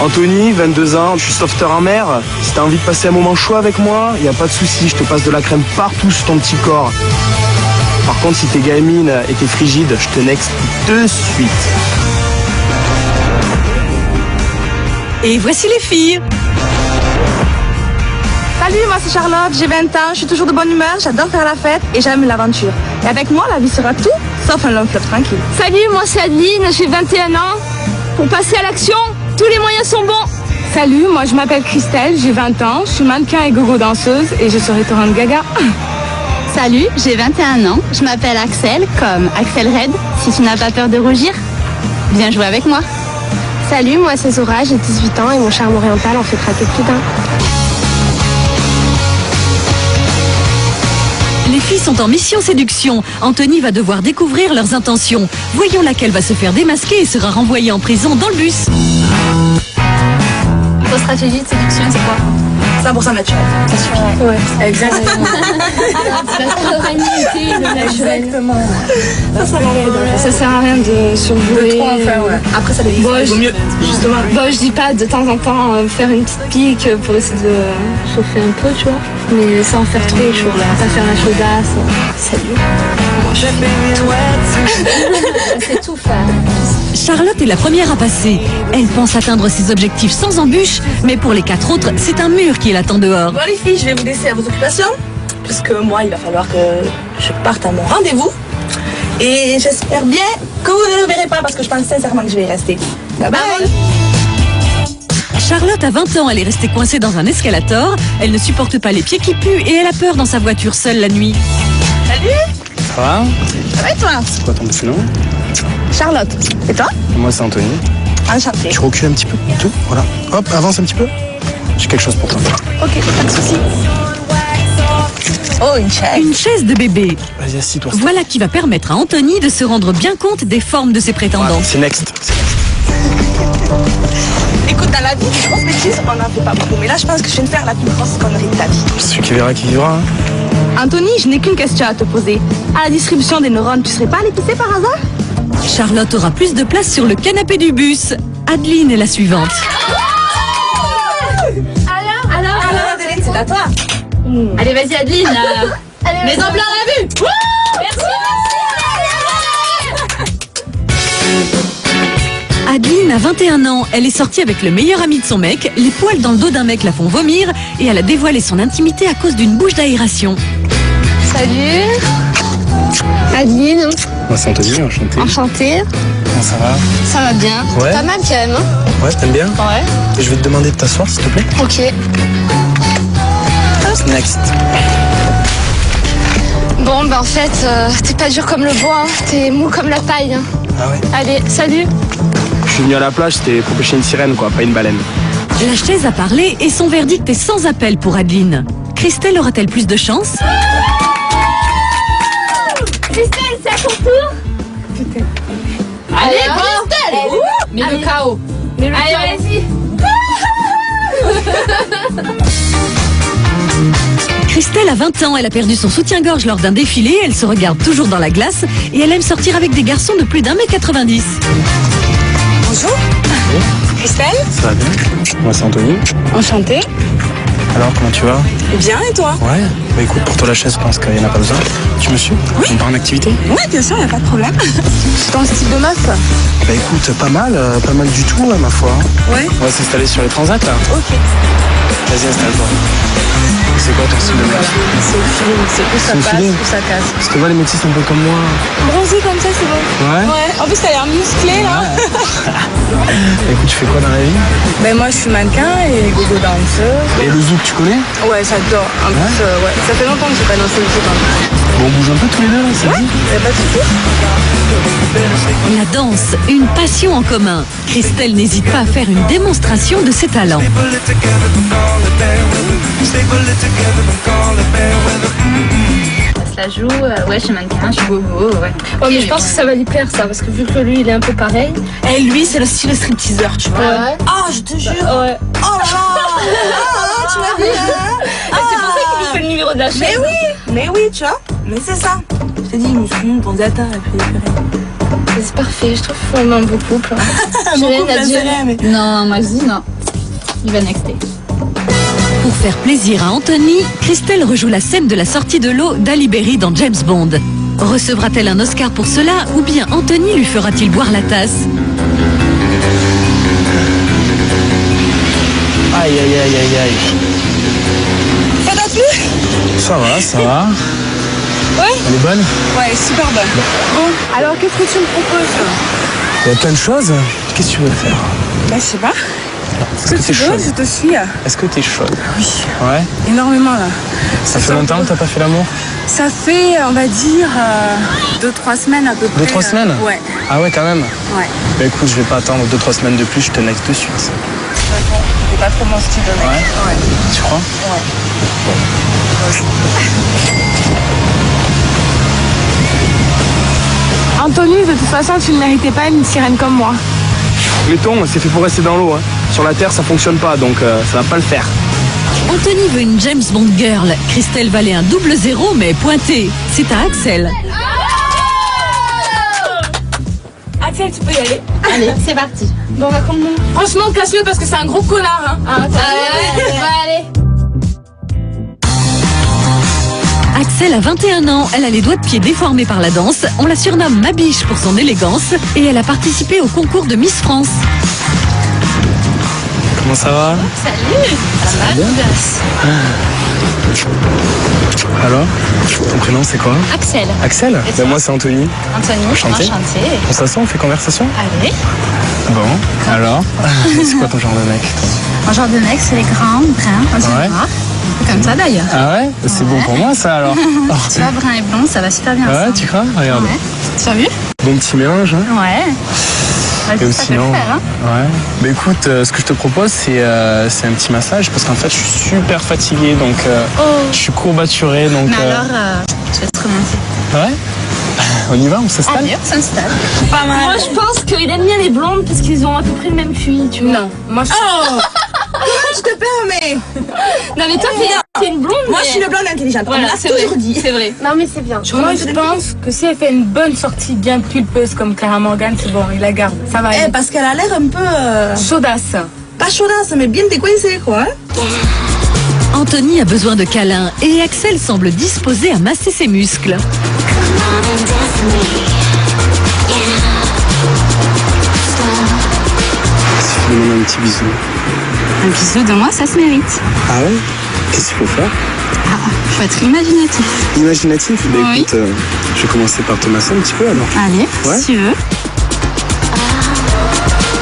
Anthony, 22 ans, je suis sauveteur en mer. Si t'as envie de passer un moment chaud avec moi, y a pas de souci, je te passe de la crème partout sur ton petit corps. Par contre, si t'es gamine et t'es frigide, je te next de suite. Et voici les filles. Salut, moi c'est Charlotte, j'ai 20 ans, je suis toujours de bonne humeur, j'adore faire la fête et j'aime l'aventure. Et avec moi, la vie sera tout, sauf un long fleuve tranquille. Salut, moi c'est Adeline, j'ai 21 ans. Pour passer à l'action, tous les moyens sont bons. Salut, moi je m'appelle Christelle, j'ai 20 ans, je suis mannequin et gogo danseuse et je serai torrent de Gaga. Salut, j'ai 21 ans, je m'appelle Axel, comme Axel Red. Si tu n'as pas peur de rougir, viens jouer avec moi. Salut, moi c'est Zora, j'ai 18 ans et mon charme oriental en fait craquer plus d'un. Les filles sont en mission séduction. Anthony va devoir découvrir leurs intentions. Voyons laquelle va se faire démasquer et sera renvoyée en prison dans le bus. Votre stratégie de séduction, c'est quoi? 100% naturel. Ouais, exactement. La spontanéité, le naturel. Exactement. Ça sert à rien de surjouer. Après, ça vaut mieux, justement. Bon, je dis pas de temps en temps faire une petite pique pour essayer de chauffer un peu, tu vois. Mais sans faire trop chaud, là. Pas faire la chaudasse. Salut. C'est tout faire. Charlotte est la première à passer. Elle pense atteindre ses objectifs sans embûche, mais pour les 4 autres, c'est un mur qui l'attend dehors. Bon les filles, je vais vous laisser à vos occupations, puisque moi, il va falloir que je parte à mon rendez-vous. Et j'espère bien que vous ne le verrez pas, parce que je pense sincèrement que je vais y rester. Bye bye. Charlotte a 20 ans, elle est restée coincée dans un escalator. Elle ne supporte pas les pieds qui puent et elle a peur dans sa voiture seule la nuit. Salut. Ça va? Ça va et toi? C'est quoi ton prénom? Charlotte. Et toi? Moi c'est Anthony. Enchantée. Tu recules un petit peu, tout, voilà. Hop, avance un petit peu. J'ai quelque chose pour toi. Ok, pas de soucis. Oh, une chaise. Une chaise de bébé. Vas-y, assis-toi. Voilà qui va permettre à Anthony de se rendre bien compte des formes de ses prétendants. Voilà, c'est next. Écoute, dans la vie, des grosses bêtises, on n'en fait pas beaucoup. Mais là, je pense que je viens de faire la plus grosse connerie de ta vie. Celui qui verra qui vivra. Hein. Anthony, je n'ai qu'une question à te poser. À la distribution des neurones, tu serais pas allé pisser par hasard? Charlotte aura plus de place sur le canapé du bus. Adeline est la suivante. Alors, Adeline, c'est à toi. Allez, vas-y Adeline, mets en plein la vue. Adeline a 21 ans. Elle est sortie avec le meilleur ami de son mec. Les poils dans le dos d'un mec la font vomir et elle a dévoilé son intimité à cause d'une bouche d'aération. salut. Adeline, Moi c'est Anthony, enchanté. enchantée. Comment ça va? Ça va bien. Ouais. Pas mal quand même, hein? Ouais, t'aimes bien? Ouais. Et je vais te demander de t'asseoir s'il te plaît. Ok. Next. Bon, bah en fait, t'es pas dur comme le bois, hein. T'es mou comme la paille. Hein. Ah ouais? Allez, salut. Je suis venu à la plage, c'était pour pêcher une sirène quoi, pas une baleine. La chaise a parlé et son verdict est sans appel pour Adeline. Christelle aura-t-elle plus de chance? Christelle, c'est à ton tour. Allez, Alors, Christelle. Mets le chaos. Allez, vas-y. Christelle a 20 ans, elle a perdu son soutien-gorge lors d'un défilé, elle se regarde toujours dans la glace et elle aime sortir avec des garçons de plus d'1,90 m. Bonjour. Christelle. Ça va bien? Moi c'est Anthony. Enchantée. Alors comment tu vas? Bien, et toi? Ouais. Bah écoute, pour toi la chaise, je pense qu'il n'y en a pas besoin. Tu me suis? Oui. On part en activité? Oui, bien sûr, y a pas de problème. C'est ton style de meuf? Bah écoute, pas mal du tout ma foi. Ouais. On va s'installer sur les transats là. Ok. Vas-y, installe-toi. C'est quoi ton style de mec? C'est au feeling, c'est où ça C'est au passe, feeling. où ça casse. Parce que moi les métis sont un peu comme moi. Bronzé comme ça, c'est bon. Ouais? Ouais. En plus, t'as l'air musclé, là. Écoute, tu fais quoi dans la vie? Ben moi, je suis mannequin et gogo danseuse. Et le zouk, tu connais? Ouais, j'adore. En plus, ouais. Ça fait longtemps que j'ai pas dansé le zouk. Bon, on bouge un peu tous les deux là, ça te dit? Y'a pas de soucis. La danse, une passion en commun. Christelle n'hésite pas à faire une démonstration de ses talents. Ça se la joue, ouais, je suis mannequin, je suis gogo, ouais. Ouais, mais je pense que ça va lui plaire ça, parce que vu que lui il est un peu pareil. Et lui, c'est le style stripteaseur, tu vois. Ouais. Ah, je te jure. Ouais. Oh là là. Ah, tu vois bien. C'est pour ça qu'il lui fait le numéro de la chaise. Mais oui, tu vois. Mais c'est ça. Je t'ai dit, muscu, bronzata, et puis C'est parfait, je trouve qu'on a un beau couple. J'ai Beaucoup rien à dire. d'intérêt, mais... Non, moi je dis non. il va nexter. Pour faire plaisir à Anthony, Christelle rejoue la scène de la sortie de l'eau d'Halle Berry dans James Bond. Recevra-t-elle un Oscar pour cela ou bien Anthony lui fera-t-il boire la tasse? Aïe, aïe, aïe, aïe, aïe. Ça t'a plu? Ça va, ça va. Ouais. Elle est bonne? Ouais, super bonne. Bon, alors qu'est-ce que tu me proposes? Il y a plein de choses. Qu'est-ce que tu veux faire? Bah, je sais pas. Est-ce que t'es chaude? Je te suis. Est-ce que t'es chaude? Oui. Ouais. Énormément là. Ça fait longtemps que t'as pas fait l'amour? Ça fait, on va dire, 2-3 semaines à peu près. 2-3 semaines? Ouais. Ah ouais, quand même. Ouais. Bah écoute, je vais pas attendre 2-3 semaines de plus, je te nexe de suite. C'est pas trop mon style de mec. Ouais. Tu crois? Ouais. Anthony, de toute façon, tu ne méritais pas une sirène comme moi. Les thons, c'est fait pour rester dans l'eau. Hein. Sur la terre, ça fonctionne pas, donc ça va pas le faire. Anthony veut une James Bond girl. Christelle valait un 0 mais pointé. C'est à Axel. Axel, tu peux y aller. Allez, c'est parti. Bon, va comment? Franchement, casse-le parce que c'est un gros connard. Hein. Allez. Axel a 21 ans, elle a les doigts de pied déformés par la danse, on la surnomme Mabiche pour son élégance et elle a participé au concours de Miss France. Comment ça va? Salut. Ça va, gosse. Alors? Ton prénom c'est quoi? Axel. Axel? Et toi? Moi c'est Anthony. Anthony. Enchanté. On s'assoit, on fait conversation? Allez. Bon, alors? C'est quoi ton genre de mec, toi? Un genre de mec, c'est les grands, bruns, un Ouais. noir. Un peu comme ça d'ailleurs. Ah ouais? C'est bon pour moi ça alors? Tu vois, brun et blond, ça va super bien Ouais, ensemble. tu crois? Regarde. Ouais. Tu as vu? Bon petit mélange, hein? Ouais. Et Vas-y, aussi, ça peut le non. faire, hein. Ouais. Bah écoute, ce que je te propose, c'est un petit massage parce qu'en fait, je suis super fatigué, donc je suis courbaturé, donc. Mais alors, je vais te remonter. Ouais. On y va, on s'installe. Allez, on s'installe. Pas mal. Moi, je pense qu'il aime bien les blondes parce qu'ils ont à peu près le même QI, tu vois. Non, moi je suis... Oh je te permets. Non, mais toi, t'es une blonde. Moi mais- je suis une blonde intelligente. Voilà, On l'a c'est vrai. toujours dit. C'est vrai. Non, mais c'est bien. Moi, je pense que si elle fait une bonne sortie bien pulpeuse comme Clara Morgan, c'est bon, il la garde. Ça va aller. Parce qu'elle a l'air un peu... Chaudasse. Pas chaudasse, mais bien décoincée, quoi. Hein. Anthony a besoin de câlins et Axel semble disposé à masser ses muscles. Si tu me donnes un petit bisou. Un bisou de moi, ça se mérite. Ah ouais? Qu'est-ce qu'il faut faire? Faut être imaginatif. Imaginatif? Bah Oui. écoute, je vais commencer par te masser un petit peu alors. Allez, Ouais. si tu veux.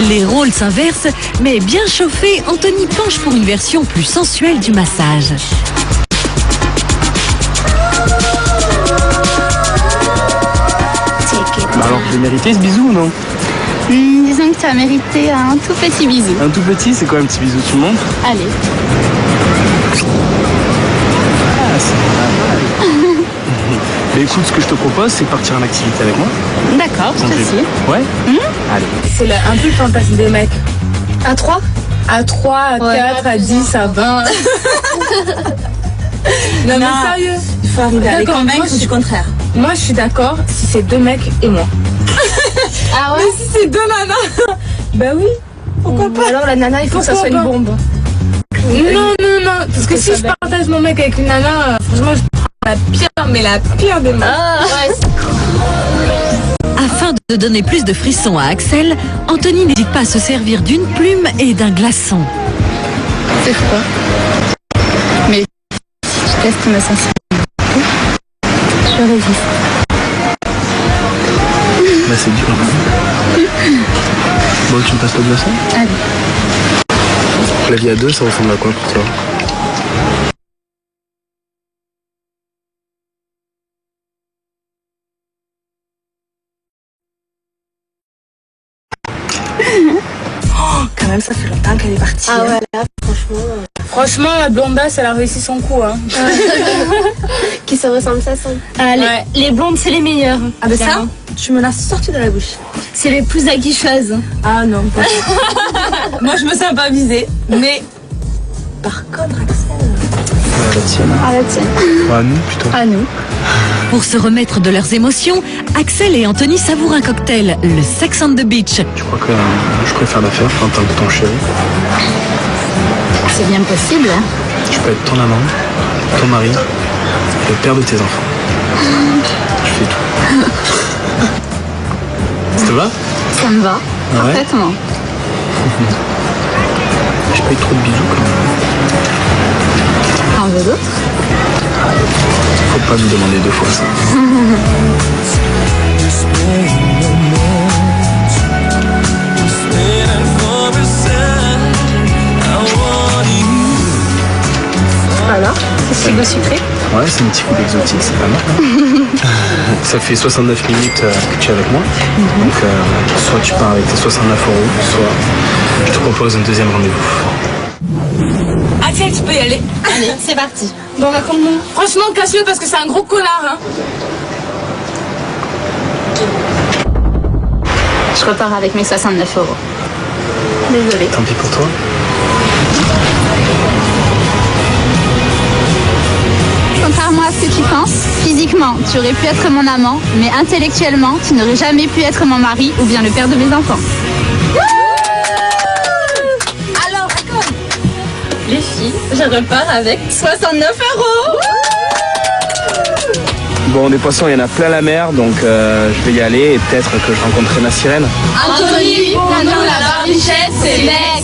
Les rôles s'inversent, mais bien chauffé, Anthony penche pour une version plus sensuelle du massage. Bah alors, je l'ai mérité ce bisou ou non? Disons que tu as mérité un tout petit bisou. Un tout petit, c'est quoi un petit bisou? Tu me montres? Allez. Ah, c'est pas mal. Bah écoute, ce que je te propose, c'est de partir en activité avec moi. D'accord, je te suis. Ouais? Allez. C'est un peu le fantasme des mecs. À 3? À 3, à 4, à 10, à 20. Non, mais sérieux. Il faut arriver à les D'accord, moi, convaincre je- du contraire. Moi, je suis d'accord si c'est 2 mecs et moi. Ah ouais? Si c'est 2 nanas. Bah oui. Pourquoi pas? Alors, la nana, il faut que ça soit une Pourquoi pas? bombe. Non. Parce que si je partage mon mec avec une nana, franchement, je prends la pire, mais la pire des mecs. Afin de donner plus de frissons à Axel, Anthony n'hésite pas à se servir d'une plume et d'un glaçon. C'est froid. Mais si je teste ma sensibilité, je résiste. Bah c'est dur. Bon, tu me passes le glaçon? Allez. La vie à deux, ça ressemble à quoi pour toi? Quand même, ça fait longtemps qu'elle est partie. Ah hein. ouais, là, franchement. Franchement, la blondasse, elle a réussi son coup. Hein. Qui se ressemble, ça semble. Allez, Ouais. les blondes, c'est les meilleures. Ah ben ça, tu me l'as sorti de la bouche. C'est les plus aguicheuses. Ah non, pas moi je me sens pas visée. Mais par contre, Axel... La tienne. Ah la tienne. À nous plutôt. À nous. Pour se remettre de leurs émotions, Axel et Anthony savourent un cocktail, le Sex on the Beach. Tu crois que je préfère la faire en tant que ton chéri? C'est bien possible. Je peux être ton amant, ton mari, le père de tes enfants. Je fais tout. Ça te va? Ça me va, Ah ouais? parfaitement. J'ai pas eu trop de bisous quand même. T'en veux d'autres? Faut pas me demander 2 fois ça. Alors, c'est ce goût sucré? Ouais, c'est un petit coup d'exotique, c'est pas mal. Hein. Ça fait 69 minutes que tu es avec moi. Donc, soit tu pars avec tes 69 €, soit je te propose un deuxième rendez-vous. Axel, tu peux y aller. Allez, c'est parti. Bon, raconte-moi. Franchement, casse-le parce que c'est un gros connard, hein. Je repars avec mes 69 €. Désolée. Tant pis pour toi. Contrairement à ce que tu penses, physiquement, tu aurais pu être mon amant, mais intellectuellement, tu n'aurais jamais pu être mon mari ou bien le père de mes enfants. Alors, raconte. Les filles, je repars avec 69 €. Bon, des poissons, il y en a plein la mer, donc je vais y aller et peut-être que je rencontrerai ma sirène. Anthony, pour nous, la barbichette, c'est l'ex.